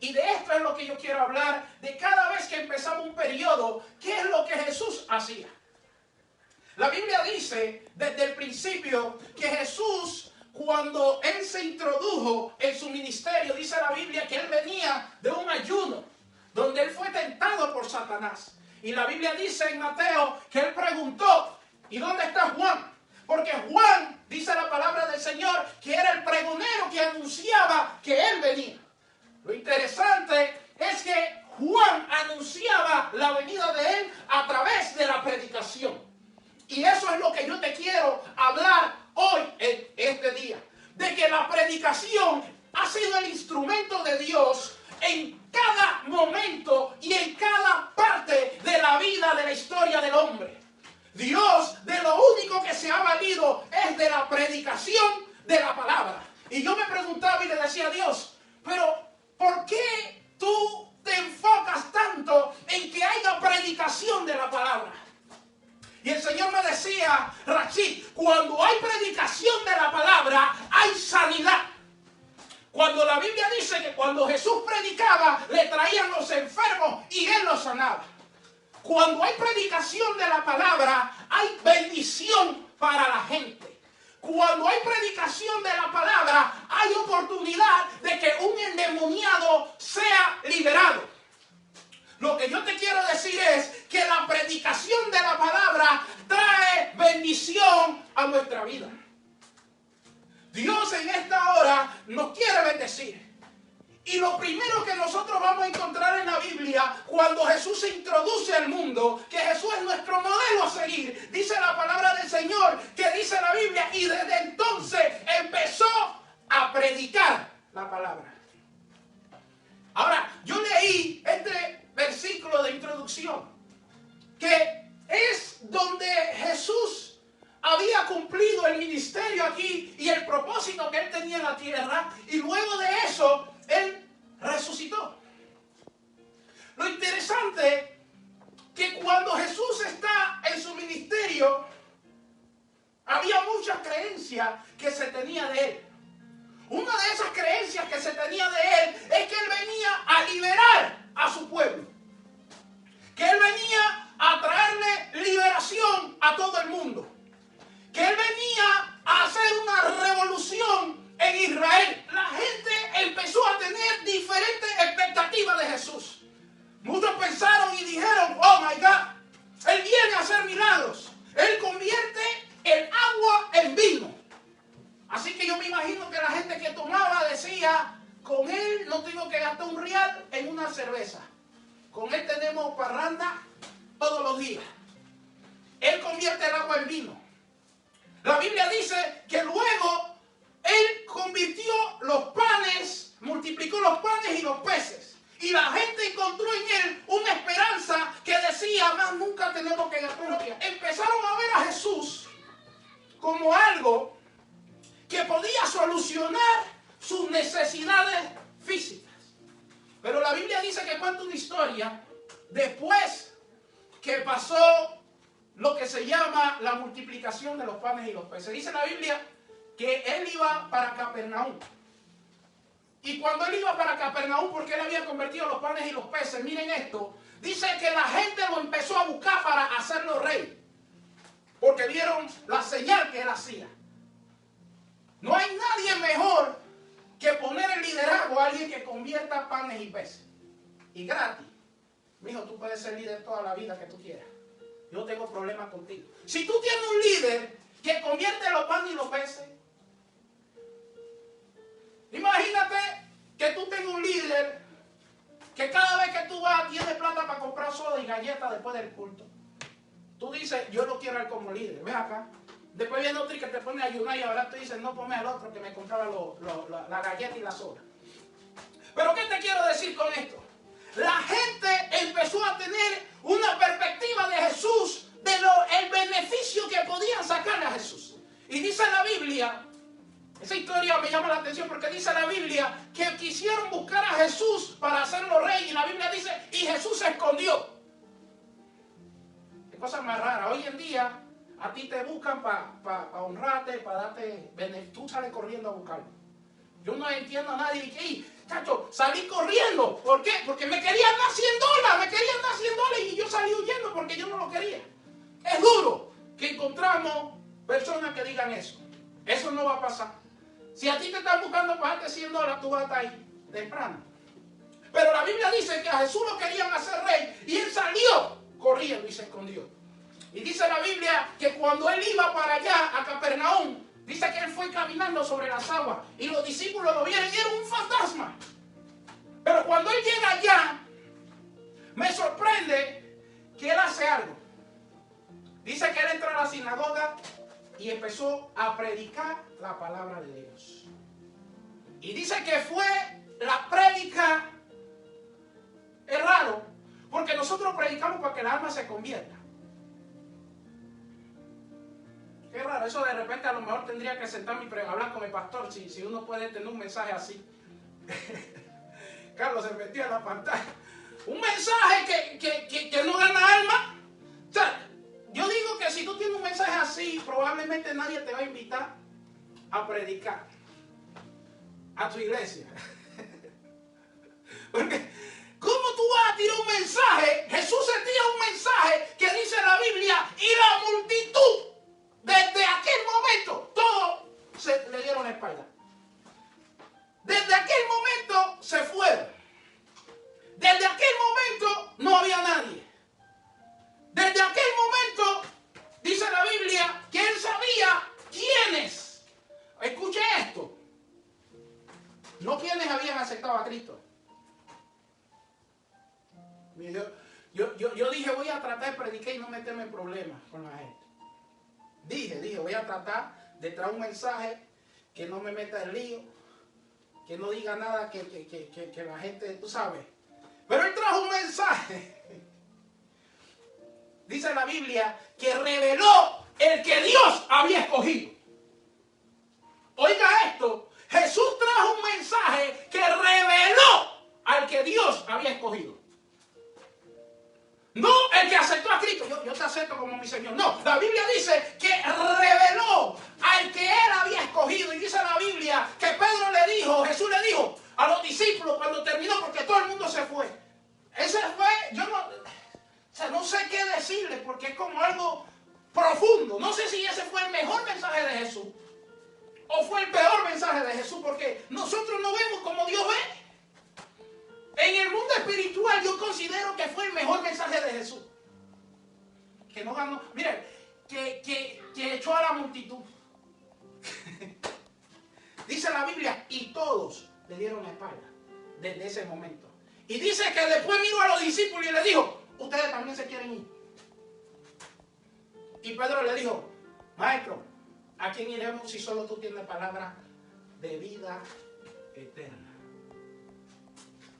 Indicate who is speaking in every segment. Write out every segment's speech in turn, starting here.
Speaker 1: Y de esto es lo que yo quiero hablar, de cada vez que empezamos un periodo, ¿qué es lo que Jesús hacía? La Biblia dice desde el principio que Jesús, cuando Él se introdujo en su ministerio, dice la Biblia que Él venía de un ayuno, donde Él fue tentado por Satanás. Y la Biblia dice en Mateo que Él preguntó, ¿y dónde está Juan? Porque Juan, dice la palabra del Señor, que era el pregonero que anunciaba que Él venía. Lo interesante es que Juan anunciaba la venida de Él a través de la predicación. Y eso es lo que yo te quiero hablar hoy en este día. De que la predicación ha sido el instrumento de Dios en cada momento y en cada parte de la vida, de la historia del hombre. Dios de lo único que se ha valido es de la predicación de la palabra. Y yo me preguntaba y le decía a Dios, pero ¿por qué tú te enfocas tanto en que haya predicación de la palabra? Y el Señor me decía, Rachid, cuando hay predicación de la palabra, hay sanidad. Cuando la Biblia dice que cuando Jesús predicaba, le traían los enfermos y Él los sanaba. Cuando hay predicación de la palabra, hay bendición para la gente. Cuando hay predicación de la palabra, hay oportunidad de que un endemoniado sea liberado. Lo que yo te quiero decir es que la predicación de la palabra trae bendición a nuestra vida. Dios en esta hora nos quiere bendecir. Y lo primero que nosotros vamos a encontrar en la Biblia, cuando Jesús se introduce al mundo, que Jesús es nuestro modelo a seguir, dice la palabra del Señor, que dice la Biblia, y desde entonces empezó a predicar la palabra. Ahora, yo leí este versículo de introducción, que es donde Jesús había cumplido el ministerio aquí y el propósito que Él tenía en la tierra, y luego de eso, Él resucitó. Lo interesante que cuando Jesús está en su ministerio, había muchas creencias que se tenía de Él. Una de esas creencias que se tenía de Él es que Él venía a liberar a su pueblo. Que Él venía a traerle liberación a todo el mundo. Que Él venía a hacer una revolución en Israel. La gente empezó a tener diferentes expectativas de Jesús. Muchos pensaron y dijeron, oh my God, Él viene a hacer milagros. Él convierte el agua en vino. Así que yo me imagino que la gente que tomaba decía, con Él no tengo que gastar un real en una cerveza. Con Él tenemos parranda todos los días. Él convierte el agua en vino. La Biblia dice que luego Él convirtió los panes, multiplicó los panes y los peces. Y la gente encontró en Él una esperanza que decía, más nunca tenemos que gastar un real. Empezaron a ver a Jesús como algo que podía solucionar sus necesidades físicas. Pero la Biblia dice que cuenta una historia después que pasó lo que se llama la multiplicación de los panes y los peces. Dice la Biblia que Él iba para Capernaum. Y cuando Él iba para Capernaum, porque Él había convertido los panes y los peces, miren esto, dice que la gente lo empezó a buscar para hacerlo rey. Porque vieron la señal que Él hacía. No hay nadie mejor que poner el liderazgo a alguien que convierta panes y peces. Y gratis. Mijo, tú puedes ser líder toda la vida que tú quieras. Yo no tengo problema contigo. Si tú tienes un líder que convierte los panes y los peces, imagínate que tú tengas un líder que cada vez que tú vas tiene plata para comprar soda y galletas después del culto. Tú dices, yo lo quiero a él como líder. Ve acá. Después viene otro que te pone a ayunar y ahora tú dices, no ponme al otro que me compraba la galleta y la soda. Pero ¿qué te quiero decir con esto? La gente empezó a tener una perspectiva de Jesús, el beneficio que podían sacarle a Jesús. Y dice la Biblia, esa historia me llama la atención porque dice la Biblia que quisieron buscar a Jesús para hacerlo rey. Y la Biblia dice, y Jesús se escondió. Qué cosa más rara. Hoy en día a ti te buscan para honrarte, para darte beneficio. Tú sales corriendo a buscarlo. Yo no entiendo a nadie que Chacho, salí corriendo. ¿Por qué? Porque me querían dar $100. Me querían dar $100 y yo salí huyendo porque yo no lo quería. Es duro que encontramos personas que digan eso. Eso no va a pasar. Si a ti te están buscando pagarte $100, tú vas a estar ahí temprano. Pero la Biblia dice que a Jesús lo querían hacer rey y él salió corriendo y se escondió. Y dice la Biblia que cuando él iba para allá, a Capernaum, dice que él fue caminando sobre las aguas y los discípulos lo vieron y era un fantasma. Pero cuando él llega allá, me sorprende que él hace algo. Dice que él entra a la sinagoga y empezó a predicar la palabra de Dios. Y dice que fue la prédica. Es raro, porque nosotros predicamos para que el alma se convierta. Qué raro, eso de repente a lo mejor tendría que sentarme y hablar con el pastor, si uno puede tener un mensaje así. Carlos se metió en la pantalla. Un mensaje que no gana alma. O sea, yo digo que si tú tienes un mensaje así, probablemente nadie te va a invitar a predicar a tu iglesia. Porque, ¿cómo tú vas a tirar un mensaje? Jesús se tira un mensaje que dice la Biblia y la multitud, desde aquel momento, todos le dieron la espalda. Desde aquel momento se fueron. Desde aquel momento no había nadie. Desde aquel momento, dice la Biblia, que él sabía quiénes. Escuche esto. No quienes habían aceptado a Cristo. Yo dije, voy a tratar de predicar y no meterme en problemas con la gente. Dije, voy a tratar de traer un mensaje que no me meta en lío, que no diga nada que la gente, tú sabes. Pero él trajo un mensaje. Dice la Biblia que reveló el que Dios había escogido. Oiga esto, Jesús trajo un mensaje que reveló al que Dios había escogido. No el que aceptó a Cristo, yo te acepto como mi Señor. No, la Biblia dice que reveló al que él había escogido. Y dice la Biblia que Pedro le dijo, Jesús le dijo a los discípulos cuando terminó, porque todo el mundo se fue. Ese fue, no sé qué decirle, porque es como algo profundo. No sé si ese fue el mejor mensaje de Jesús o fue el peor mensaje de Jesús, porque nosotros no vemos como Dios ve. En el mundo espiritual yo considero que fue el mejor mensaje de Jesús. Que no ganó, miren, que echó a la multitud. Dice la Biblia, y todos le dieron la espalda desde ese momento. Y dice que después miró a los discípulos y le dijo, ustedes también se quieren ir. Y Pedro le dijo, maestro, ¿a quién iremos si solo tú tienes palabra de vida eterna?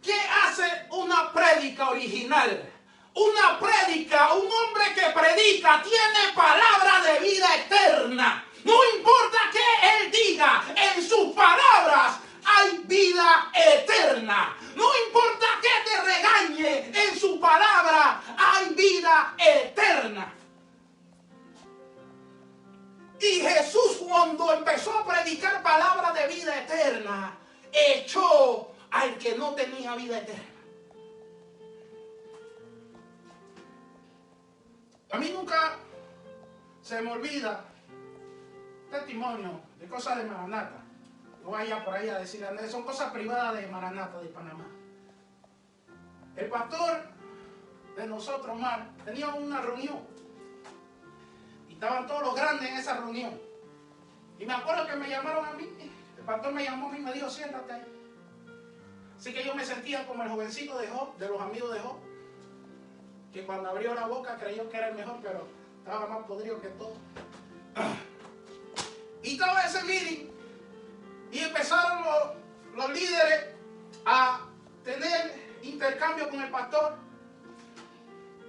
Speaker 1: ¿Qué hace una prédica original? Una prédica, un hombre que predica tiene palabra de vida eterna. No importa qué él diga, en sus palabras hay vida eterna. No importa que te regañe, en su palabra hay vida eterna. Y Jesús, cuando empezó a predicar palabra de vida eterna, echó al que no tenía vida eterna. A mí nunca se me olvida testimonio de cosas de Maranata. No vaya por ahí a decir, son cosas privadas de Maranata de Panamá. El pastor de nosotros, Omar, tenía una reunión y estaban todos los grandes en esa reunión. Y me acuerdo que me llamaron a mí. El pastor me llamó a mí y me dijo, siéntate ahí. Así que yo me sentía como el jovencito de Job, de los amigos de Job, que cuando abrió la boca creyó que era el mejor, pero estaba más podrido que todo. Y estaba ese meeting y empezaron los líderes a tener intercambio con el pastor.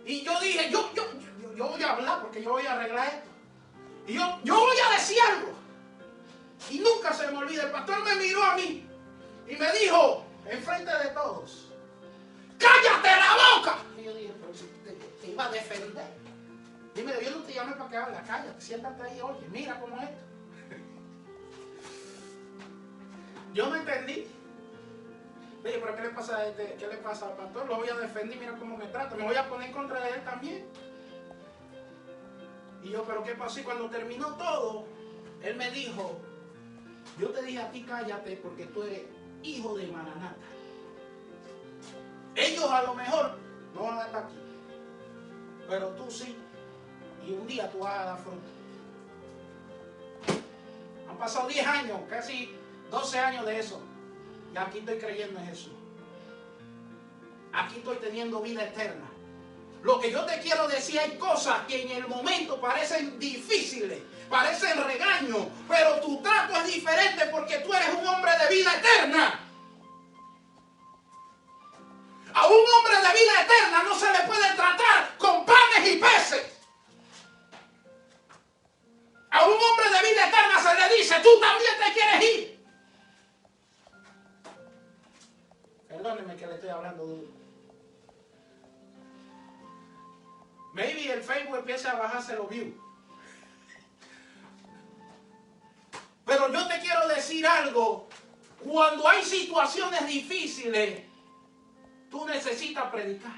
Speaker 1: Y yo dije, yo voy a hablar porque yo voy a arreglar esto. Y yo voy a decir algo. Y nunca se me olvida, el pastor me miró a mí y me dijo, enfrente de todos, ¡cállate la boca! Y yo dije, pero si te iba a defender. Dime, yo no te llamé para que hables, cállate, siéntate ahí, oye, mira cómo es esto. Yo no entendí. Oye, pero ¿qué le pasa a este? ¿Qué le pasa al pastor? Lo voy a defender, mira cómo me trata. Me voy a poner en contra de él también. Y yo, ¿pero qué pasó? Y cuando terminó todo, él me dijo, yo te dije a ti cállate porque tú eres hijo de Maranata. Ellos a lo mejor no van a estar aquí, pero tú sí. Y un día tú vas a dar fruto. Han pasado 10 años, casi 12 años de eso. Y aquí estoy creyendo en Jesús. Aquí estoy teniendo vida eterna. Lo que yo te quiero decir, hay cosas que en el momento parecen difíciles, parecen regaños, pero tu trato es diferente porque tú eres un hombre de vida eterna. A un hombre de vida eterna no se le puede tratar con panes y peces. A un hombre de vida eterna se le dice, tú también te quieres ir. Perdónenme que le estoy hablando duro. Maybe el Facebook empieza a bajarse los views. Pero yo te quiero decir algo. Cuando hay situaciones difíciles, tú necesitas predicar.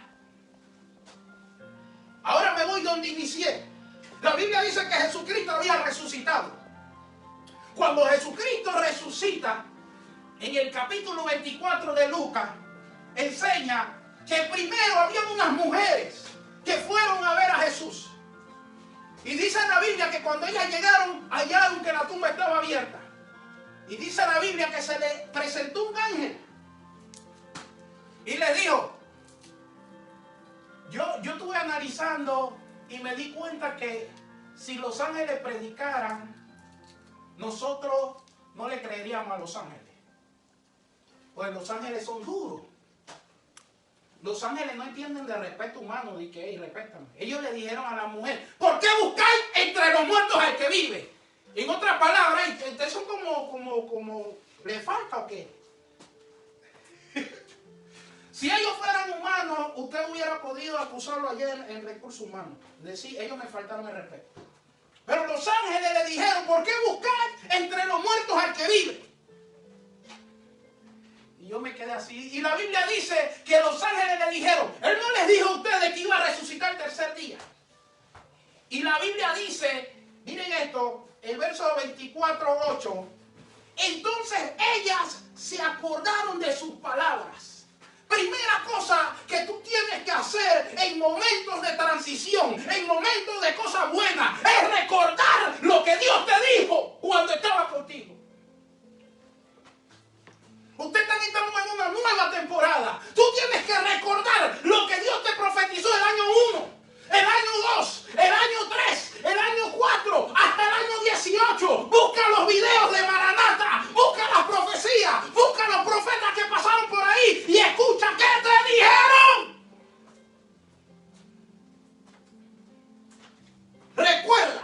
Speaker 1: Ahora me voy donde inicié. La Biblia dice que Jesucristo había resucitado. Cuando Jesucristo resucita, en el capítulo 24 de Lucas, enseña que primero habían unas mujeres que fueron a ver a Jesús. Y dice en la Biblia que cuando ellas llegaron, hallaron que la tumba estaba abierta. Y dice la Biblia que se le presentó un ángel. Y le dijo, yo estuve analizando y me di cuenta que si los ángeles predicaran, nosotros no le creeríamos a los ángeles. Pues los ángeles son duros. Los ángeles no entienden de respeto humano, de que, hey, respétame. Ellos le dijeron a la mujer, ¿por qué buscáis entre los muertos al que vive? En otras palabras, ¿ustedes son como le falta o qué? Si ellos fueran humanos, usted hubiera podido acusarlo ayer en recursos humanos. Decir, ellos me faltaron el respeto. Pero los ángeles le dijeron, ¿por qué buscáis entre los muertos al que vive? Y yo me quedé así. Y la Biblia dice que los ángeles le dijeron, él no les dijo a ustedes que iba a resucitar el tercer día. Y la Biblia dice, miren esto, el verso 24:8. Entonces ellas se acordaron de sus palabras. Primera cosa que tú tienes que hacer en momentos de transición, en momentos de cosas buenas, es recordar lo que Dios te dijo cuando estaba contigo. Usted está en una nueva temporada. Tú tienes que recordar lo que Dios te profetizó el año 1, el año 2, el año 3, el año 4, hasta el año 18. Busca los videos de Maranata, busca las profecías, busca los profetas que pasaron por ahí y escucha qué te dijeron. Recuerda.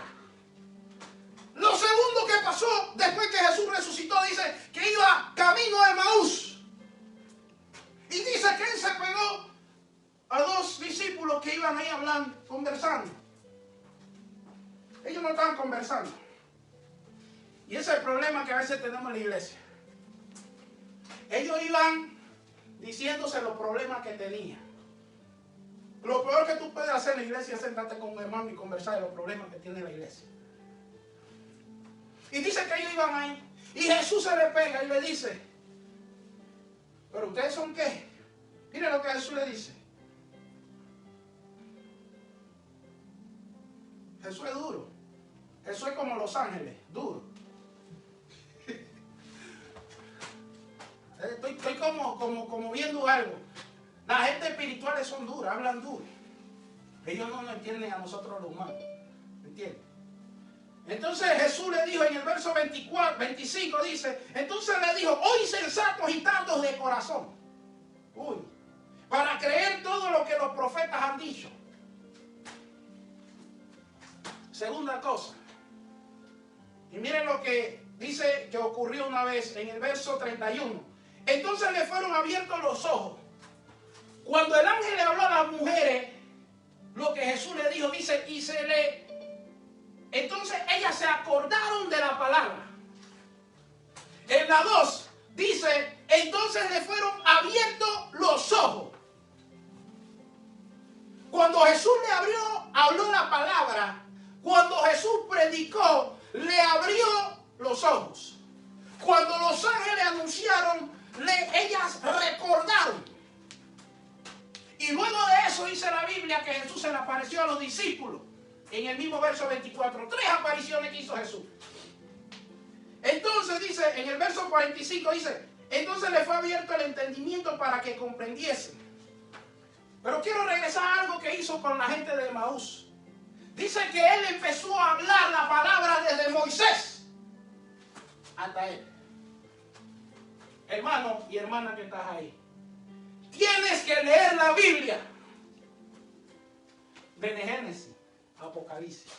Speaker 1: Lo segundo que pasó después que Jesús resucitó, dice que iba camino a Emaús. Y dice que él se pegó a dos discípulos que iban ahí hablando, conversando. Ellos no estaban conversando. Y ese es el problema que a veces tenemos en la iglesia. Ellos iban diciéndose los problemas que tenían. Lo peor que tú puedes hacer en la iglesia es sentarte con un hermano y conversar de los problemas que tiene la iglesia. Y dice que ellos iban ahí. Y Jesús se le pega y le dice, ¿pero ustedes son qué? Miren lo que Jesús le dice. Jesús es duro. Jesús es como los ángeles, duro. Estoy como viendo algo. Las gente espirituales son duras, hablan duro. Ellos no nos entienden a nosotros los humanos. ¿Me entienden? Entonces Jesús le dijo en el verso 25, dice, entonces le dijo, oí sensatos y tardos de corazón. Para creer todo lo que los profetas han dicho. Segunda cosa. Y miren lo que dice que ocurrió una vez en el verso 31. Entonces le fueron abiertos los ojos. Cuando el ángel le habló a las mujeres, lo que Jesús le dijo, dice, entonces ellas se acordaron de la palabra. En la 2 dice entonces le fueron abiertos los ojos. Cuando Jesús habló la palabra, cuando Jesús predicó, le abrió los ojos. Cuando los ángeles anunciaron, ellas recordaron. Y luego de eso dice la Biblia que Jesús se le apareció a los discípulos. En el mismo verso 24, 3 apariciones que hizo Jesús. Entonces dice, en el verso 45 dice, entonces le fue abierto el entendimiento para que comprendiesen. Pero quiero regresar a algo que hizo con la gente de Emaús. Dice que él empezó a hablar la palabra desde Moisés hasta él. Hermano y hermana que estás ahí, tienes que leer la Biblia desde Génesis a Apocalipsis.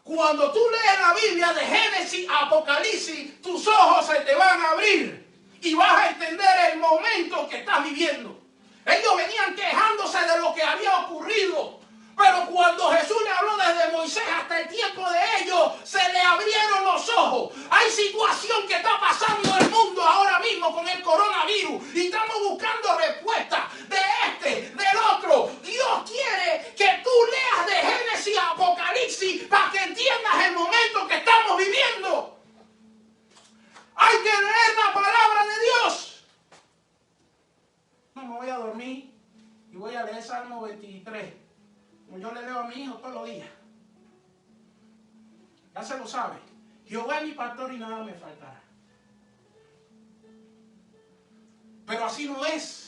Speaker 1: Cuando tú lees la Biblia de Génesis a Apocalipsis, tus ojos se te van a abrir y vas a entender el momento que estás viviendo. Ellos venían quejándose de lo que había ocurrido, pero cuando Jesús le habló desde Moisés hasta el tiempo de ellos, se le abrieron los ojos. Hay situación que está pasando en el mundo ahora mismo con el coronavirus y estamos buscando respuestas de del otro. Dios quiere que tú leas de Génesis a Apocalipsis para que entiendas el momento que estamos viviendo. Hay que leer la palabra de Dios. No me voy a dormir y voy a leer Salmo 23. Como yo le leo a mi hijo todos los días. Ya se lo sabe. Jehová es mi pastor y nada me faltará. Pero así no es.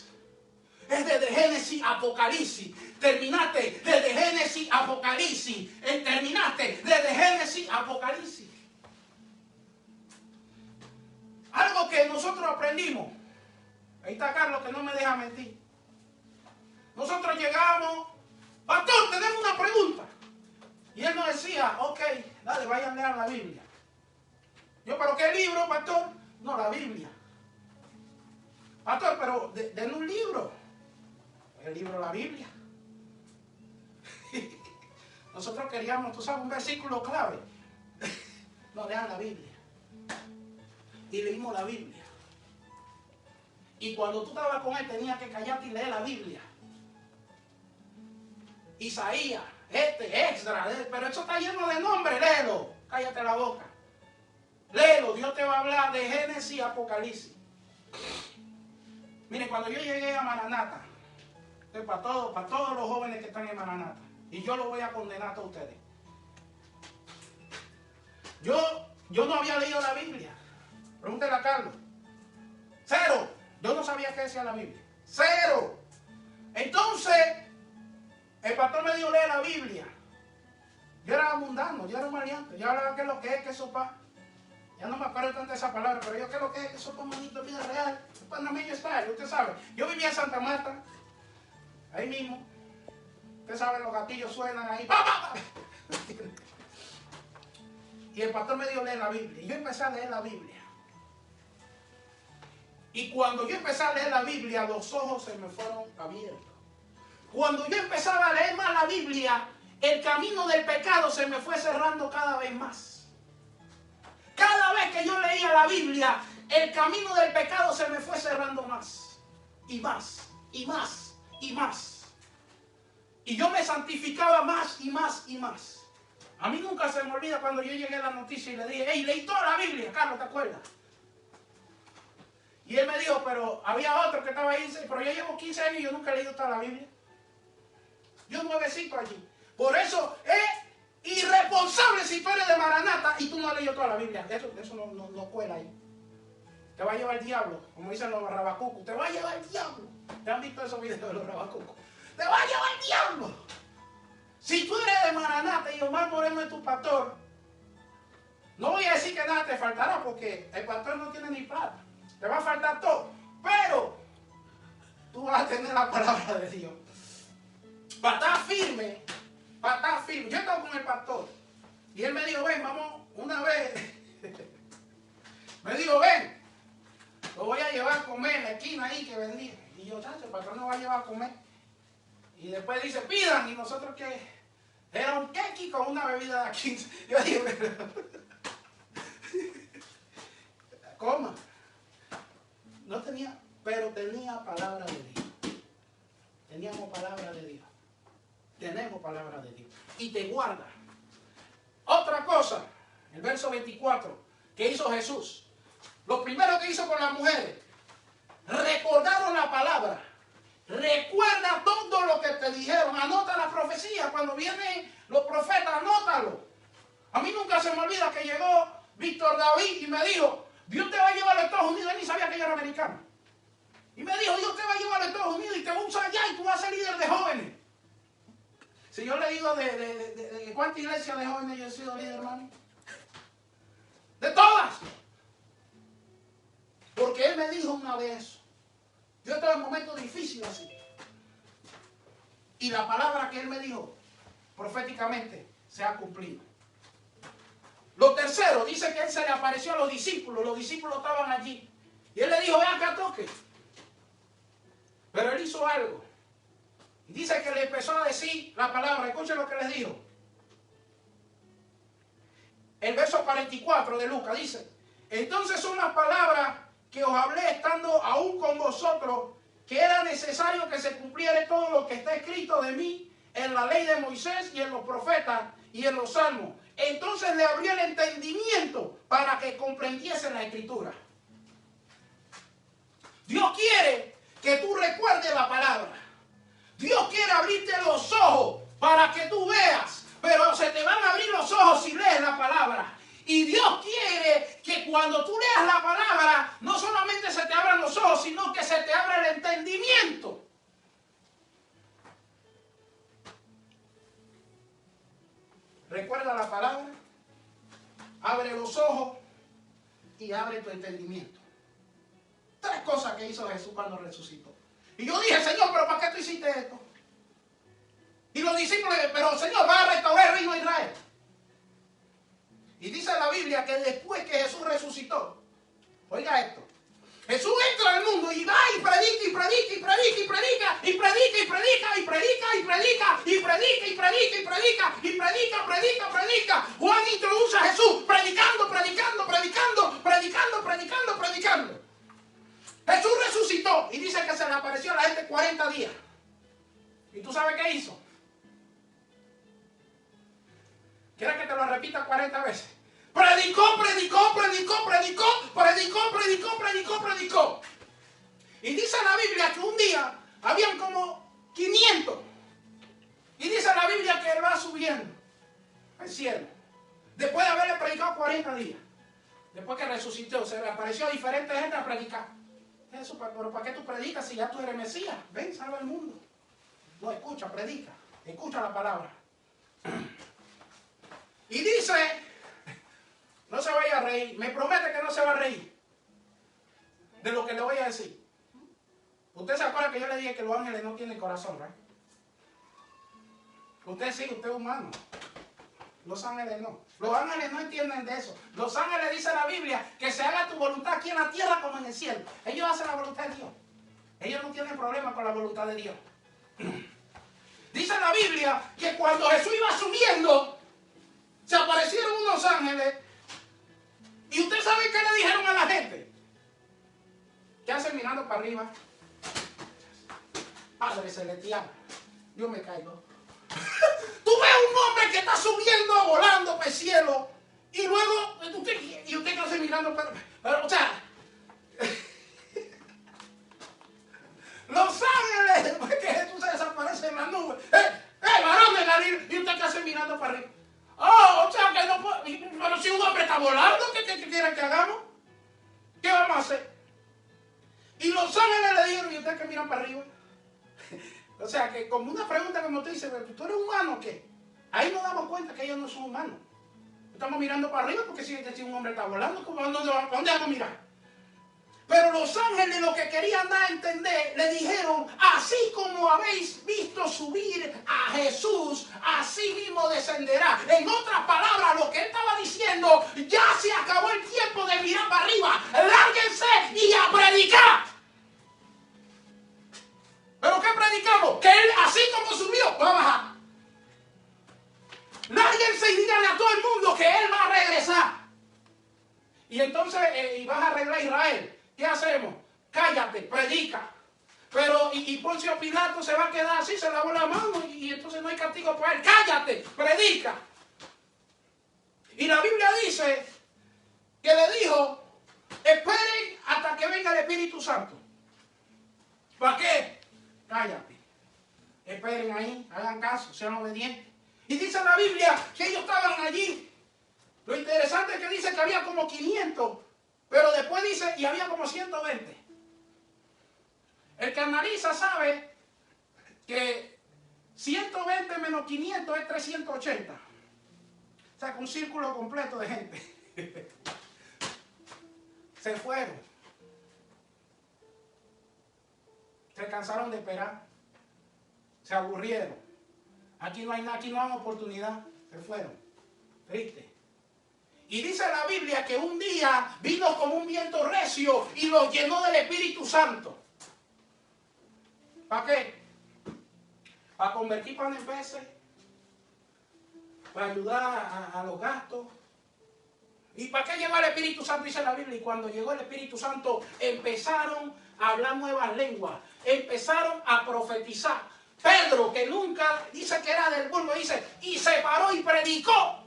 Speaker 1: Es desde Génesis a Apocalipsis. Terminaste desde Génesis a Apocalipsis. Terminaste desde Génesis a Apocalipsis. Algo que nosotros aprendimos. Ahí está Carlos que no me deja mentir. Nosotros llegamos, pastor, tenemos una pregunta. Y él nos decía, ok, dale, vayan a leer la Biblia. Yo, ¿pero qué libro, pastor? No, la Biblia. Pastor, pero denle un libro. El libro de la Biblia. Nosotros queríamos, tú sabes, un versículo clave. No, lean la Biblia. Y leímos la Biblia. Y cuando tú estabas con él, tenías que callarte y leer la Biblia. Isaías, extra, pero eso está lleno de nombres, léelo. Cállate la boca. Léelo, Dios te va a hablar de Génesis y Apocalipsis. Miren, cuando yo llegué a Maranata, para todos los jóvenes que están en Maranata, y yo lo voy a condenar a todos ustedes. Yo no había leído la Biblia. Pregúntale a Carlos. 0. Yo no sabía qué decía la Biblia. 0. Entonces, el pastor me dijo leer la Biblia. Yo era mundano, yo era un maleante. Yo hablaba qué es lo que es, qué sopa. Ya no me acuerdo tanto de esa palabra, pero yo qué es lo que es, qué sopa manito, vida real. Panameño style, usted sabe. Yo vivía en Santa Marta, ahí mismo. Usted sabe, los gatillos suenan ahí. ¡Pa, pa, pa! Y el pastor me dijo leer la Biblia. Y yo empecé a leer la Biblia. Y cuando yo empecé a leer la Biblia, los ojos se me fueron abiertos. Cuando yo empezaba a leer más la Biblia, el camino del pecado se me fue cerrando cada vez más. Cada vez que yo leía la Biblia, el camino del pecado se me fue cerrando más. Y más, y más, y más. Y yo me santificaba más y más y más. A mí nunca se me olvida cuando yo llegué a la noticia y le dije, hey, leí toda la Biblia, Carlos, ¿te acuerdas? Y él me dijo, pero había otro que estaba ahí, pero yo llevo 15 años y yo nunca he leído toda la Biblia. Yo nuevecito allí. Por eso es irresponsable si tú eres de Maranata y tú no has leído toda la Biblia. Eso no cuela ahí. Te va a llevar el diablo, como dicen los rabacucos. Te va a llevar el diablo. ¿Te han visto esos videos de los rabacucos? Te va a llevar el diablo. Si tú eres de Maranata y Omar Moreno es tu pastor, no voy a decir que nada te faltará porque el pastor no tiene ni plata. Te va a faltar todo. Pero tú vas a tener la palabra de Dios. Para estar firme, para estar firme. Yo estaba con el pastor y él me dijo, ven, vamos, una vez. Me dijo, ven, lo voy a llevar a comer en la esquina ahí que vendía. Y yo, chacho, el pastor nos va a llevar a comer. Y después dice, pidan. Y nosotros que era un keki con una bebida de 15. Yo dije, coma. No tenía, pero tenía palabra de Dios. Teníamos palabra de Dios. Tenemos palabra de Dios. Y te guarda. Otra cosa, el verso 24, que hizo Jesús. Lo primero que hizo con las mujeres, recordaron la palabra. Recuerda todo lo que te dijeron. Anota la profecía. Cuando vienen los profetas, anótalo. A mí nunca se me olvida que llegó Víctor David y me dijo, Dios te va a llevar a Estados Unidos. Él ni sabía que yo era americano. Y me dijo, Dios te va a llevar a Estados Unidos y te va a usar allá y tú vas a ser líder de jóvenes. Si yo le digo de cuántas iglesias de jóvenes yo he sido líder, hermano. De todas. Porque él me dijo una vez, yo estaba en un momento difícil así. Y la palabra que él me dijo, proféticamente, se ha cumplido. Lo tercero, dice que él se le apareció a los discípulos estaban allí. Y él le dijo, ven acá, toque. Pero él hizo algo. Y dice que le empezó a decir la palabra. Escuchen lo que les dijo. El verso 44 de Lucas dice, entonces son las palabras que os hablé estando aún con vosotros, que era necesario que se cumpliera todo lo que está escrito de mí en la ley de Moisés y en los profetas y en los salmos. Entonces le abrió el entendimiento para que comprendiese la escritura. Dios quiere que tú recuerdes la palabra. Dios quiere abrirte los ojos para que tú veas, pero se te van a abrir los ojos si lees la palabra. Y Dios quiere que cuando tú leas la palabra, no solamente se te abran los ojos, sino que se te abra el entendimiento. Recuerda la palabra, abre los ojos y abre tu entendimiento. Tres cosas que hizo Jesús cuando resucitó. Y yo dije, Señor, ¿pero para qué tú hiciste esto? Y los discípulos, pero Señor, va a restaurar el reino de Israel. Y dice la Biblia que después que Jesús resucitó, oiga esto, Jesús entra al mundo y va y predica, y predica, y predica, y predica, y predica, y predica, y predica, y predica, y predica, y predica, y predica, y predica, predica, predica. Juan introduce a Jesús predicando, predicando, predicando, predicando, predicando, predicando. Jesús resucitó y dice que se le apareció a la gente 40 días. ¿Y tú sabes qué hizo? ¿Quieres que te lo repita 40 veces? Predicó, predicó, predicó, predicó, predicó, predicó, predicó, predicó. Y dice la Biblia que un día habían como 500. Y dice la Biblia que él va subiendo al cielo. Después de haberle predicado 40 días. Después que resucitó, se le apareció a diferentes gente a predicar. Eso, pero ¿para qué tú predicas si ya tú eres Mesías? Ven, salva el mundo. No, escucha, predica. Escucha la palabra. Y dice, no se vaya a reír, me promete que no se va a reír de lo que le voy a decir. Usted se acuerda que yo le dije que los ángeles no tienen corazón, ¿verdad? Usted sí, usted es humano. Los ángeles no. Los ángeles no entienden de eso. Los ángeles, dice la Biblia, que se haga tu voluntad aquí en la tierra como en el cielo. Ellos hacen la voluntad de Dios. Ellos no tienen problema con la voluntad de Dios. Dice la Biblia que cuando Jesús iba subiendo, se aparecieron unos ángeles. ¿Y usted sabe qué le dijeron a la gente? ¿Qué hacen mirando para arriba? Padre celestial, yo me caigo. Tú ves un hombre que está subiendo, volando para el cielo, y luego, usted qué hace mirando para... Pero, o sea, los ángeles, después que Jesús se desaparece en la nube, varón de Galilea, y usted qué hace mirando para arriba. Oh, o sea que no puedo. Pero si un hombre está volando, ¿qué quieren que hagamos? ¿Qué vamos a hacer? Y los ángeles le dijeron, ¿y ustedes que miran para arriba? O sea que como una pregunta como tú dices, ¿tú eres humano o qué? Ahí nos damos cuenta que ellos no son humanos. Estamos mirando para arriba porque si un hombre está volando, ¿dónde vamos a mirar? Pero los ángeles lo que querían dar a entender, le dijeron, así como habéis visto subir a Jesús, así mismo descenderá. En otras palabras, lo que él estaba diciendo, ya se acabó el tiempo de mirar para arriba. Lárguense y a predicar. ¿Pero qué predicamos? Que él, así como subió, va a bajar. Lárguense y díganle a todo el mundo que él va a regresar. Y entonces vas a arreglar Pero, y Poncio Pilato se va a quedar así, se lavó la mano y entonces no hay castigo por él. ¡Cállate! ¡Predica! Y la Biblia dice que le dijo, esperen hasta que venga el Espíritu Santo. ¿Para qué? Cállate. Esperen ahí, hagan caso, sean obedientes. Y dice la Biblia que ellos estaban allí. Lo interesante es que dice que había como 500, pero después dice, y había como 120. El que analiza sabe que 120 menos 500 es 380. O sea, que un círculo completo de gente. Se fueron. Se cansaron de esperar. Se aburrieron. Aquí no hay nada, aquí no hay oportunidad. Se fueron. Triste. Y dice la Biblia que un día vino como un viento recio y los llenó del Espíritu Santo. ¿Para qué? Para convertir pan en peces, para ayudar a los gastos. ¿Y para qué llegó el Espíritu Santo? Dice la Biblia. Y cuando llegó el Espíritu Santo empezaron a hablar nuevas lenguas, empezaron a profetizar. Pedro, que nunca dice que era del vulgo, dice, y se paró y predicó.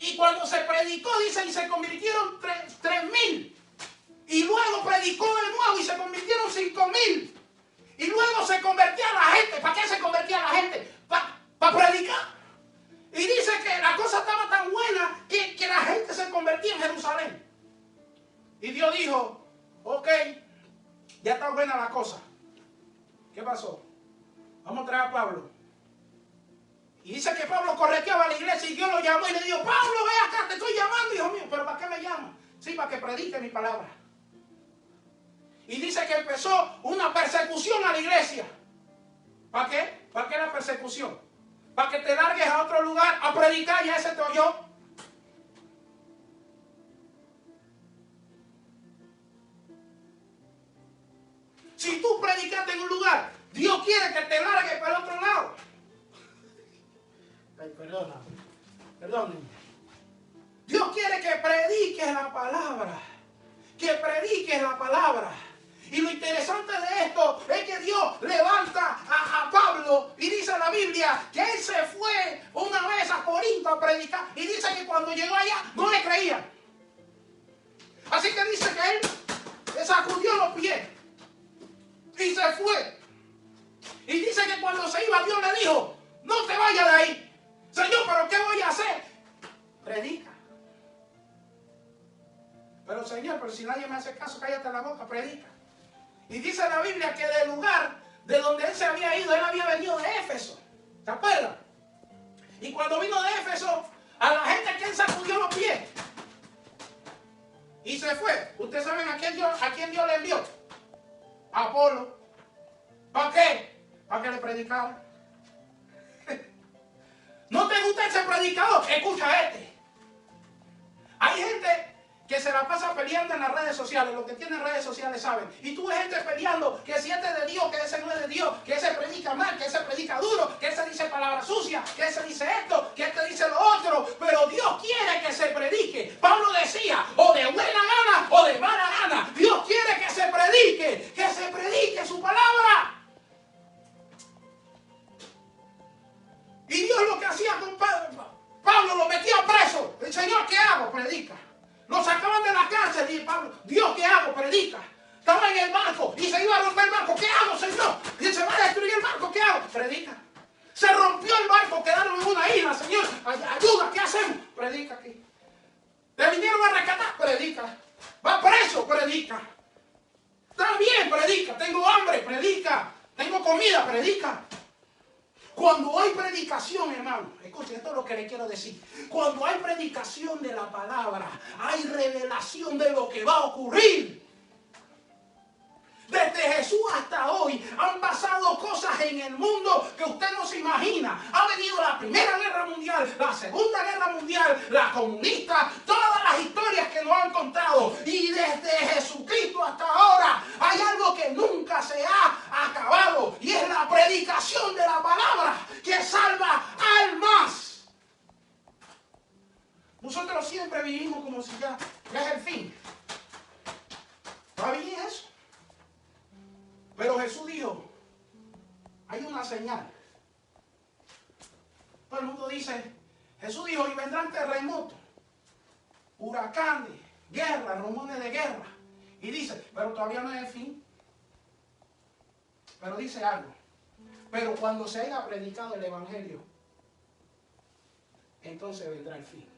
Speaker 1: Y cuando se predicó, dice, y se convirtieron 3,000. Y luego predicó de nuevo y se convirtieron 5,000. Y luego se convertía la gente. ¿Para qué se convertía la gente? Para predicar. Y dice que la cosa estaba tan buena que la gente se convertía en Jerusalén. Y Dios dijo, ok, ya está buena la cosa. ¿Qué pasó? Vamos a traer a Pablo. Y dice que Pablo correteaba a la iglesia y Dios lo llamó y le dijo, Pablo, ve acá, te estoy llamando, hijo mío. ¿Pero para qué me llama? Sí, para que predique mi palabra. Y dice que empezó una persecución a la iglesia. ¿Para qué? ¿Para qué la persecución? Para que te largues a otro lugar a predicar y a ese te oyó. Si tú predicaste en un lugar, Dios quiere que te largues para el otro lado. Ay, perdónenme. Dios quiere que prediques la palabra. Que prediques la palabra. Y lo interesante de esto es que Dios levanta a Pablo y dice la Biblia que él se fue una vez a Corinto a predicar y dice que cuando llegó allá no le creían. Así que dice que él le sacudió los pies y se fue. Y dice que cuando se iba Dios le dijo, no te vayas de ahí. Señor, ¿pero qué voy a hacer? Predica. Pero Señor, pero si nadie me hace caso, cállate la boca, predica. Y dice la Biblia que del lugar de donde él se había ido, él había venido de Éfeso. ¿Se acuerdan? Y cuando vino de Éfeso, a la gente que él sacudió los pies y se fue. ¿Ustedes saben a quién Dios le envió? A Apolo. ¿Para qué? Para que le predicara. ¿No te gusta ese predicador? Escucha este. Hay gente que se la pasa peleando en las redes sociales. Los que tienen redes sociales saben. Y tú ves gente peleando que si este es de Dios, que ese no es de Dios, que ese predica mal, que ese predica duro, que ese dice palabras sucias, que ese dice esto, que este dice lo otro. Pero Dios quiere que se predique. Pablo decía, o de buena gana o de mala gana. Dios quiere que se predique su palabra. Y Dios lo que hacía con Pablo lo metía preso. El Señor, ¿qué hago? Predica. Lo sacaban de la cárcel y Pablo, Dios, ¿qué hago? Predica. Estaba en el barco y se iba a romper el barco. ¿Qué hago, Señor? Y se va a destruir el barco. ¿Qué hago? Predica. Se rompió el barco, quedaron en una isla. Señor, ayuda, ¿qué hacemos? Predica aquí. Te vinieron a rescatar. Predica. Va preso. Predica. Está bien, predica. Tengo hambre. Predica. Tengo comida. Predica. Cuando hay predicación, hermano, escuchen, esto es lo que le quiero decir. Cuando hay predicación de la palabra, hay revelación de lo que va a ocurrir. Desde Jesús hasta hoy han pasado cosas en el mundo que usted no se imagina. Ha venido la Primera Guerra Mundial, la Segunda Guerra Mundial, la comunista, todas las historias que nos han contado. Y desde Jesucristo hasta ahora hay algo que nunca se ha acabado. Y es la predicación de la palabra que salva almas. Nosotros siempre vivimos como si ya es el fin. ¿Está bien eso? Pero Jesús dijo, hay una señal. Todo el mundo dice, Jesús dijo, y vendrán terremotos, huracanes, guerras, rumores de guerra. Y dice, pero todavía no es el fin. Pero dice algo. Pero cuando se haya predicado el evangelio, entonces vendrá el fin.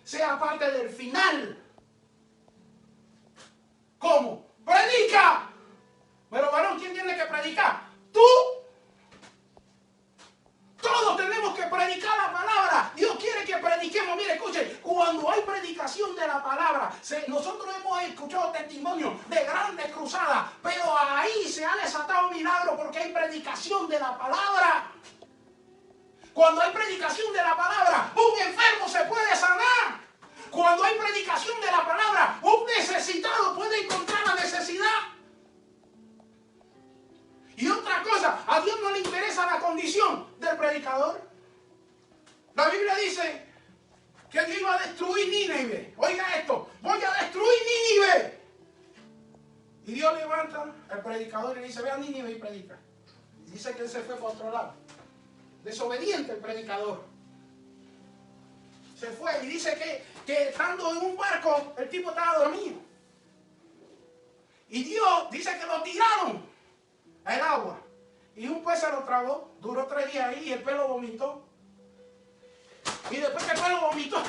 Speaker 1: Sea parte del final. ¿Cómo? ¡Predica! Pero varón, ¿quién tiene que predicar? ¡Tú! Todos tenemos que predicar la palabra. Dios quiere que prediquemos. Mire, escuchen, cuando hay predicación de la palabra, nosotros hemos escuchado testimonios de grandes cruzadas, pero ahí se ha desatado milagro porque hay predicación de la palabra. Cuando hay predicación de la palabra, un enfermo se puede sanar. Cuando hay predicación de la palabra, un necesitado puede encontrar la necesidad. Y otra cosa, a Dios no le interesa la condición del predicador. La Biblia dice que Dios iba a destruir Nínive. Oiga esto, voy a destruir Nínive. Y Dios levanta al predicador y le dice, ve a Nínive y predica. Y dice que él se fue para otro lado. Desobediente el predicador. Se fue y dice que estando en un barco, el tipo estaba dormido. Y Dios dice que lo tiraron al agua. Y un pez se lo tragó, duró 3 días ahí y el pez lo vomitó. Y después que el pez lo vomitó,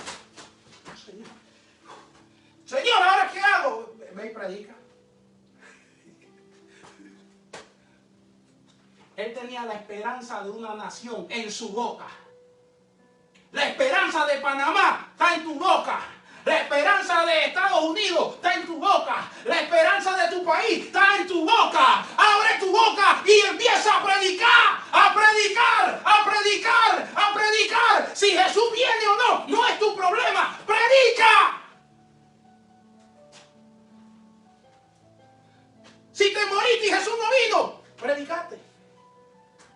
Speaker 1: Señor, ¿ahora qué hago? Ve y predica. Él tenía la esperanza de una nación en su boca. La esperanza de Panamá está en tu boca. La esperanza de Estados Unidos está en tu boca. La esperanza de tu país está en tu boca. Abre tu boca y empieza a predicar, a predicar, a predicar, a predicar. Si Jesús viene o no, no es tu problema. ¡Predica! Si te moriste y Jesús no vino, predicaste.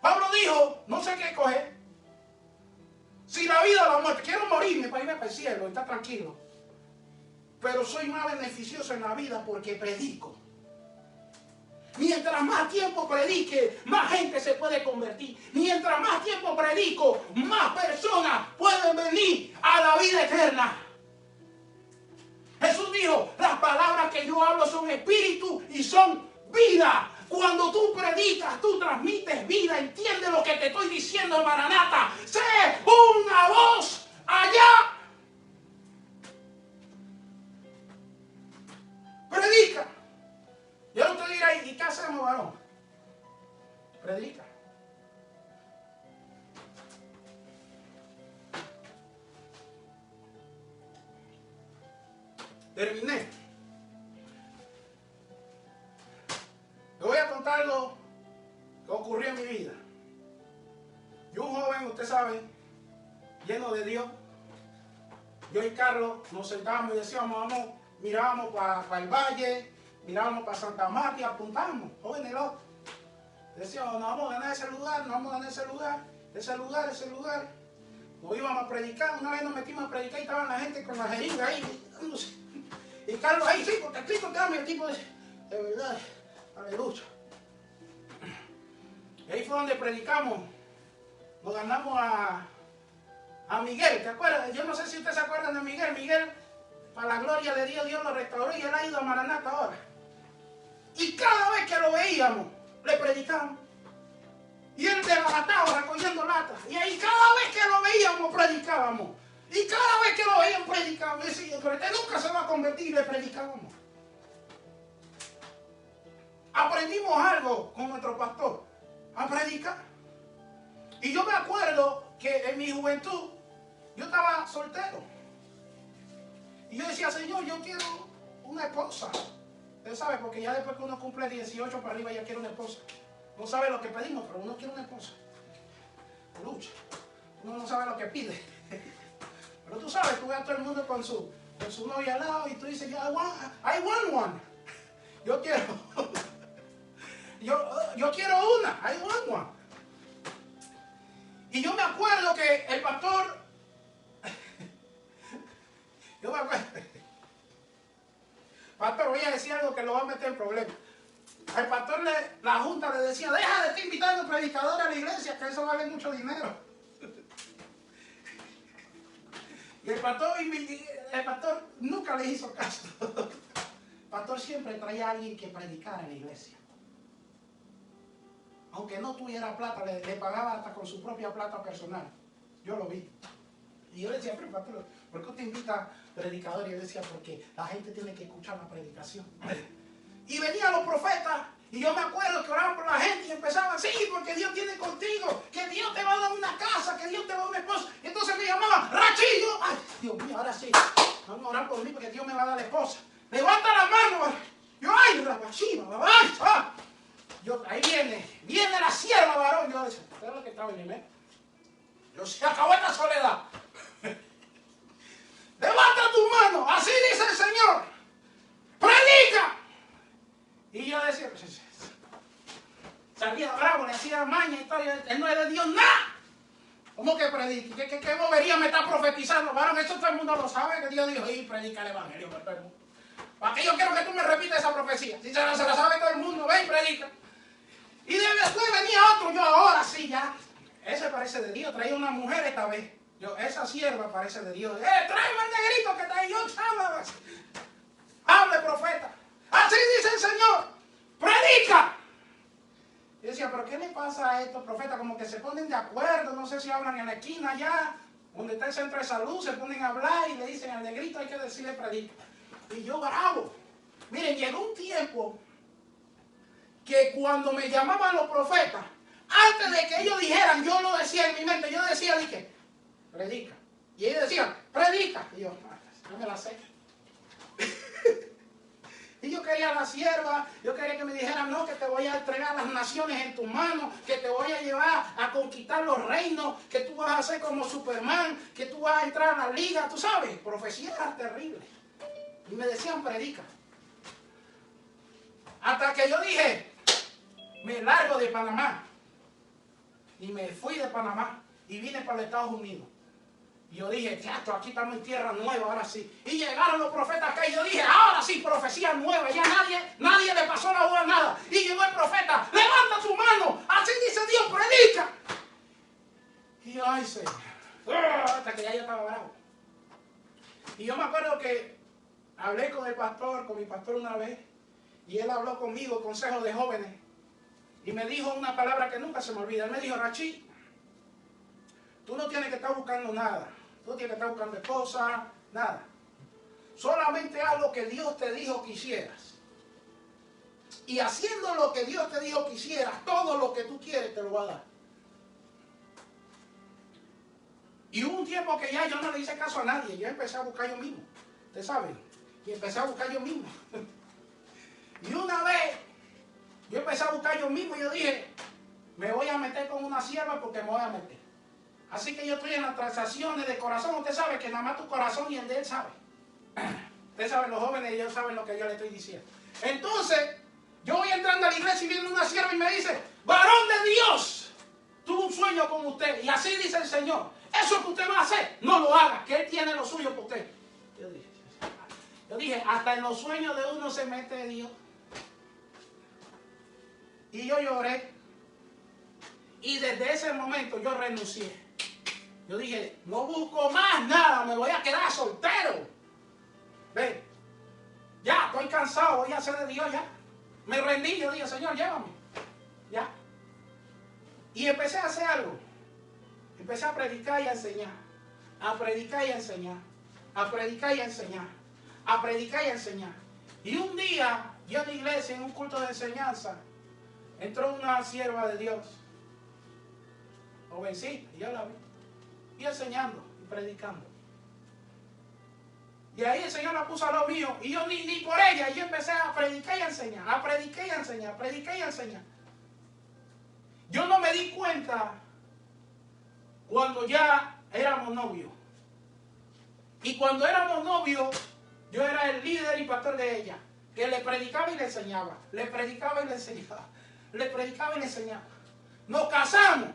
Speaker 1: Pablo dijo, no sé qué coger. Si la vida o la muerte, quiero morirme para irme para el cielo, está tranquilo. Pero soy más beneficioso en la vida porque predico. Mientras más tiempo predique, más gente se puede convertir. Mientras más tiempo predico, más personas pueden venir a la vida eterna. Jesús dijo, las palabras que yo hablo son espíritu y son vida. Cuando tú predicas, tú transmites vida. Entiende lo que te estoy diciendo, Maranata. Sé una voz allá. Predica. Y ahora usted dirá, ¿y qué hacemos, varón? Predica. Terminé. Le voy a contar algo que ocurrió en mi vida. Yo, un joven, usted sabe, lleno de Dios. Yo y Carlos nos sentábamos y decíamos, vamos, mirábamos para el valle, mirábamos para Santa Marta y apuntábamos, jóvenes locos. Decíamos, nos vamos a ganar ese lugar, nos vamos a ganar ese lugar, ese lugar, ese lugar. Nos íbamos a predicar, una vez nos metimos a predicar y estaban la gente con la jeringa ahí. Y Carlos ahí, sí, porque el Cristo te ama, y el tipo dice, de verdad, aleluya. Y ahí fue donde predicamos, nos ganamos a Miguel, ¿te acuerdas? Yo no sé si ustedes se acuerdan de Miguel. Miguel, para la gloria de Dios, Dios lo restauró y él ha ido a Maranata ahora. Y cada vez que lo veíamos, le predicamos. Y él desbarataba recogiendo latas. Y ahí cada vez que lo veíamos, predicábamos. Y cada vez que lo veíamos, predicábamos. Y decía, pero este nunca se va a convertir, y le predicábamos. Aprendimos algo con nuestro pastor, a predicar. Y yo me acuerdo que en mi juventud, yo estaba soltero. Y yo decía, Señor, yo quiero una esposa. Usted sabe, porque ya después que uno cumple 18 para arriba, ya quiere una esposa. No sabe lo que pedimos, pero uno quiere una esposa. Lucha. Uno no sabe lo que pide. Pero tú sabes, tú ves a todo el mundo con su novia al lado y tú dices, I want one. Yo quiero. yo quiero una. I want one. Y yo me acuerdo que el pastor. Yo me acuerdo. Pastor, voy a decir algo que lo va a meter en problemas. el pastor, la junta le decía, deja de estar invitando predicadores a la iglesia, que eso vale mucho dinero. Y el pastor nunca le hizo caso. El pastor siempre traía a alguien que predicara en la iglesia. Aunque no tuviera plata, le pagaba hasta con su propia plata personal. Yo lo vi. Y yo le decía, pero pastor, ¿por qué usted invita predicadores? Y yo decía, porque la gente tiene que escuchar la predicación. Y venían los profetas, y yo me acuerdo que oraban por la gente y empezaban, sí, porque Dios tiene contigo, que Dios te va a dar una casa, que Dios te va a dar una esposa. Y entonces me llamaban, Rachillo, ay, Dios mío, ahora sí, vamos a orar por mí porque Dios me va a dar la esposa. Levanta la mano. Yo, ay, Rabachiva, ay, yo, ahí viene la sierva, varón. Yo decía, ¿qué es lo que estaba en mi mente? Yo, se acabó esta soledad. Levanta tu mano, así dice el Señor. Predica. Y yo decía, pues, salía bravo, le hacía maña y todo. Él no es de Dios nada. ¿Cómo que predique? ¿Qué bobería me está profetizando? Varón, eso todo el mundo lo sabe, que Dios dijo, y predica el evangelio por todo el mundo. ¿Para qué yo quiero que tú me repitas esa profecía? Si se la sabe todo el mundo, ven y predica. Y después venía otro, yo ahora sí ya. Ese parece de Dios, traía una mujer esta vez. Yo, esa sierva parece de Dios. Tráeme el negrito que está ahí, yo chama. Hable, profeta. Así dice el Señor. Predica. Yo decía, pero ¿qué le pasa a estos profetas? Como que se ponen de acuerdo, no sé si hablan en la esquina allá, donde está el centro de salud, se ponen a hablar y le dicen al negrito hay que decirle predica. Y yo bravo. Miren, llegó un tiempo que cuando me llamaban los profetas, antes de que ellos dijeran, yo lo decía en mi mente, yo decía, dije, predica. Y ellos decían, predica. Y yo, no me la sé. Y yo quería a la sierva, yo quería que me dijeran, no, que te voy a entregar las naciones en tus manos, que te voy a llevar a conquistar los reinos, que tú vas a ser como Superman, que tú vas a entrar a la liga, tú sabes, profecías terribles. Y me decían, predica. Hasta que yo dije, me largo de Panamá. Y me fui de Panamá y vine para los Estados Unidos. Y yo dije, teatro, aquí estamos en tierra nueva, ahora sí. Y llegaron los profetas acá y yo dije, ahora sí, profecía nueva. Ya nadie le pasó la voz a nada. Y llegó el profeta, levanta tu mano, así dice Dios, predica. Y yo, ay, Señor. Hasta que ya yo estaba bravo. Y yo me acuerdo que hablé con mi pastor una vez. Y él habló conmigo, consejo de jóvenes. Y me dijo una palabra que nunca se me olvida. Él me dijo, Rachi, tú no tienes que estar buscando nada. Tú no tienes que estar buscando esposa, nada. Solamente haz lo que Dios te dijo que hicieras. Y haciendo lo que Dios te dijo que hicieras, todo lo que tú quieres te lo va a dar. Y hubo un tiempo que ya yo no le hice caso a nadie. Yo empecé a buscar yo mismo. ¿Ustedes saben? Y empecé a buscar yo mismo. Y una vez, yo empecé a buscar yo mismo y yo dije, me voy a meter con una sierva porque me voy a meter. Así que yo estoy en las transacciones de corazón. Usted sabe que nada más tu corazón y el de él sabe. Ustedes saben, los jóvenes, ellos saben lo que yo le estoy diciendo. Entonces, yo voy entrando a la iglesia y viene una sierva y me dice, varón de Dios, tuve un sueño con usted. Y así dice el Señor, eso que usted va a hacer, no lo haga, que Él tiene lo suyo por usted. Yo dije, hasta en los sueños de uno se mete Dios. Y yo lloré. Y desde ese momento yo renuncié. Yo dije, no busco más nada, me voy a quedar soltero. Ve, ya estoy cansado, voy a hacer de Dios ya. Me rendí, yo dije, Señor, llévame. Ya. Y empecé a hacer algo. Empecé a predicar y a enseñar. A predicar y a enseñar. A predicar y a enseñar. A predicar y a enseñar. Y un día, yo en la iglesia, en un culto de enseñanza, entró una sierva de Dios, jovencita, y yo la vi, y enseñando y predicando. Y ahí el Señor la puso a lo mío, y yo ni por ella, yo empecé a predicar y a enseñar, a predicar y a enseñar, a predicar y a enseñar. Yo no me di cuenta cuando ya éramos novios. Y cuando éramos novios, yo era el líder y pastor de ella, que le predicaba y le enseñaba, le predicaba y le enseñaba, le predicaba y le enseñaba. Nos casamos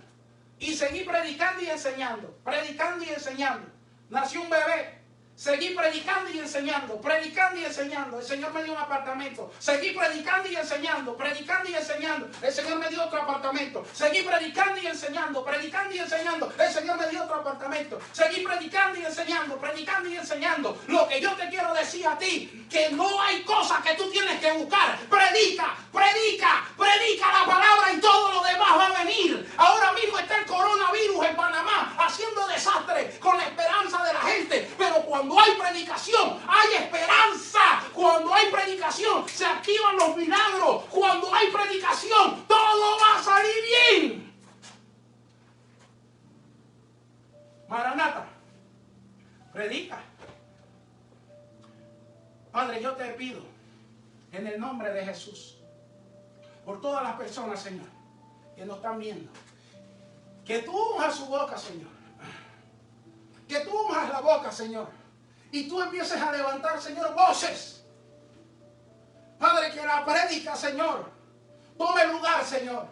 Speaker 1: y seguí predicando y enseñando, predicando y enseñando. Nació un bebé, Seguí predicando y enseñando, predicando y enseñando. El Señor me dio un apartamento. Seguí predicando y enseñando, predicando y enseñando. El Señor me dio otro apartamento. Seguí predicando y enseñando, predicando y enseñando. El Señor me dio otro apartamento. Seguí predicando y enseñando, predicando y enseñando. Lo que yo te quiero decir a ti, que no hay cosas que tú tienes que buscar. Predica, predica, predica la palabra y todo lo demás va a venir. Ahora mismo está el coronavirus en Panamá haciendo desastre con la esperanza de la gente. Pero cuando hay predicación, hay esperanza. Cuando hay predicación, se activan los milagros. Cuando hay predicación, todo va a salir bien. Maranata, predica. Padre, yo te pido, en el nombre de Jesús, por todas las personas, Señor, que nos están viendo, que tú unjas su boca, Señor. Que tú unjas la boca, Señor. Y tú empieces a levantar, Señor, voces. Padre, que la prédica, Señor, tome lugar, Señor.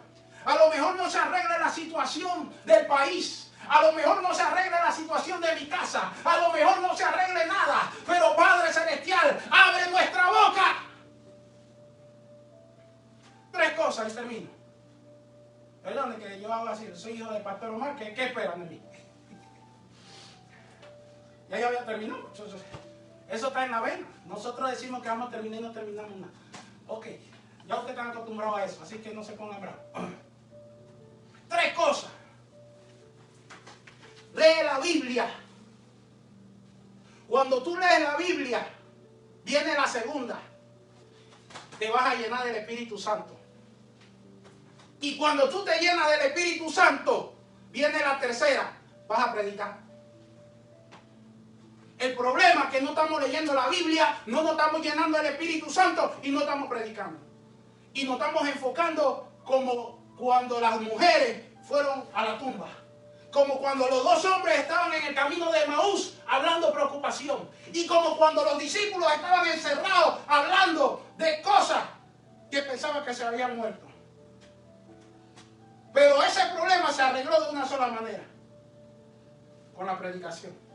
Speaker 1: A lo mejor no se arregle la situación del país. A lo mejor no se arregle la situación de mi casa. A lo mejor no se arregle nada. Pero Padre Celestial, abre nuestra boca. 3 cosas y termino. Perdón, que yo hago así. Soy hijo de Pastor Omar. ¿Qué esperan de mí? Ya yo había terminado. Eso está en la vena. Nosotros decimos que vamos a terminar y no terminamos nada. Ok. Ya ustedes están acostumbrados a eso. Así que no se pongan bravos. 3 cosas. Lee la Biblia. Cuando tú lees la Biblia, viene la segunda. Te vas a llenar del Espíritu Santo. Y cuando tú te llenas del Espíritu Santo, viene la tercera. Vas a predicar. El problema es que no estamos leyendo la Biblia, no nos estamos llenando del Espíritu Santo y no estamos predicando. Y nos estamos enfocando como cuando las mujeres fueron a la tumba. Como cuando los 2 hombres estaban en el camino de Emaús hablando preocupación. Y como cuando los discípulos estaban encerrados hablando de cosas que pensaban que se habían muerto. Pero ese problema se arregló de una sola manera. Con la predicación.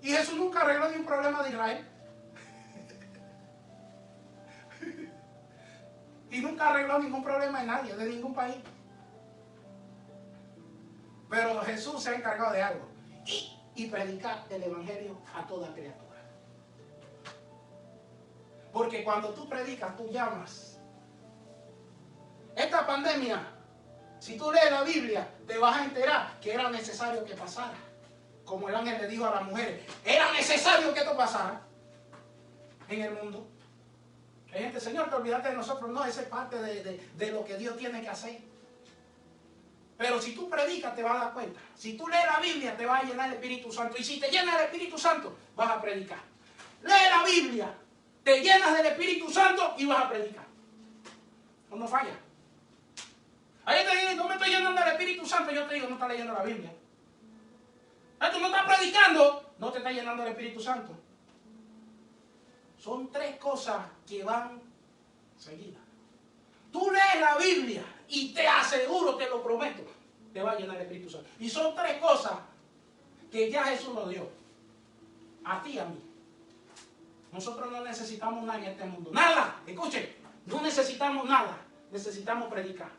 Speaker 1: Y Jesús nunca arregló ni un problema de Israel. Y nunca arregló ningún problema de nadie, de ningún país. Pero Jesús se ha encargado de algo. Y predicar el Evangelio a toda criatura. Porque cuando tú predicas, tú llamas. Esta pandemia, si tú lees la Biblia, te vas a enterar que era necesario que pasara. Como el ángel le dijo a las mujeres, era necesario que esto pasara en el mundo. Hay gente, Señor, te olvidaste de nosotros. No, esa es parte de lo que Dios tiene que hacer. Pero si tú predicas, te vas a dar cuenta. Si tú lees la Biblia, te vas a llenar el Espíritu Santo. Y si te llenas del Espíritu Santo, vas a predicar. Lee la Biblia, te llenas del Espíritu Santo y vas a predicar. No falla. Ahí te digo, no me estoy llenando del Espíritu Santo. Yo te digo, no estás leyendo la Biblia. Tú no estás predicando, no te estás llenando del Espíritu Santo. Son 3 cosas que van seguidas. Tú lees la Biblia y te aseguro, te lo prometo, te va a llenar el Espíritu Santo. Y son 3 cosas que ya Jesús nos dio. A ti y a mí. Nosotros no necesitamos nada en este mundo. Nada, escuchen, no necesitamos nada. Necesitamos predicar.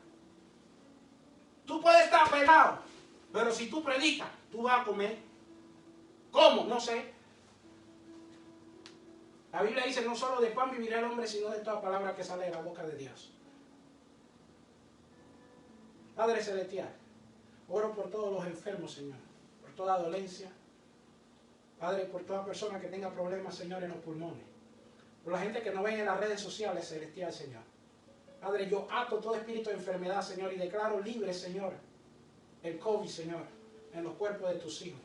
Speaker 1: Tú puedes estar pelado, pero si tú predicas, tú vas a comer. ¿Cómo? No sé. La Biblia dice, no solo de pan vivirá el hombre, sino de toda palabra que sale de la boca de Dios. Padre Celestial, oro por todos los enfermos, Señor. Por toda dolencia. Padre, por toda persona que tenga problemas, Señor, en los pulmones. Por la gente que nos ve en las redes sociales, Celestial, Señor. Padre, yo ato todo espíritu de enfermedad, Señor, y declaro libre, Señor, el COVID, Señor, en los cuerpos de tus hijos.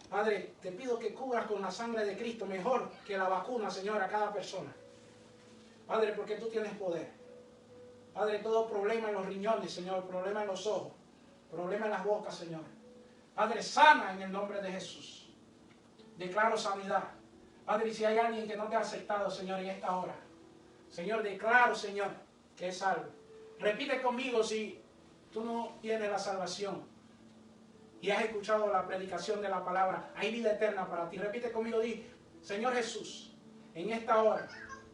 Speaker 1: Padre, te pido que cubras con la sangre de Cristo mejor que la vacuna, Señor, a cada persona. Padre, porque tú tienes poder. Padre, todo problema en los riñones, Señor, problema en los ojos, problema en las bocas, Señor. Padre, sana en el nombre de Jesús. Declaro sanidad. Padre, y si hay alguien que no te ha aceptado, Señor, en esta hora, Señor, declaro, Señor, que es salvo. Repite conmigo si tú no tienes la salvación. y has escuchado la predicación de la palabra, hay vida eterna para ti. Repite conmigo, di: Señor Jesús, en esta hora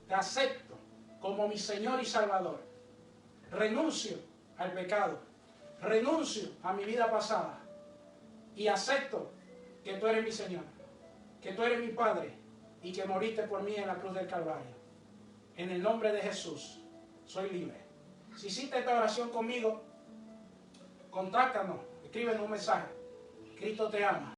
Speaker 1: te acepto como mi Señor y Salvador. Renuncio al pecado, renuncio a mi vida pasada y acepto que tú eres mi Señor, que tú eres mi Padre y que moriste por mí en la cruz del Calvario. En el nombre de Jesús, soy libre. Si hiciste esta oración conmigo, contáctanos, escríbenos un mensaje. Cristo te ama.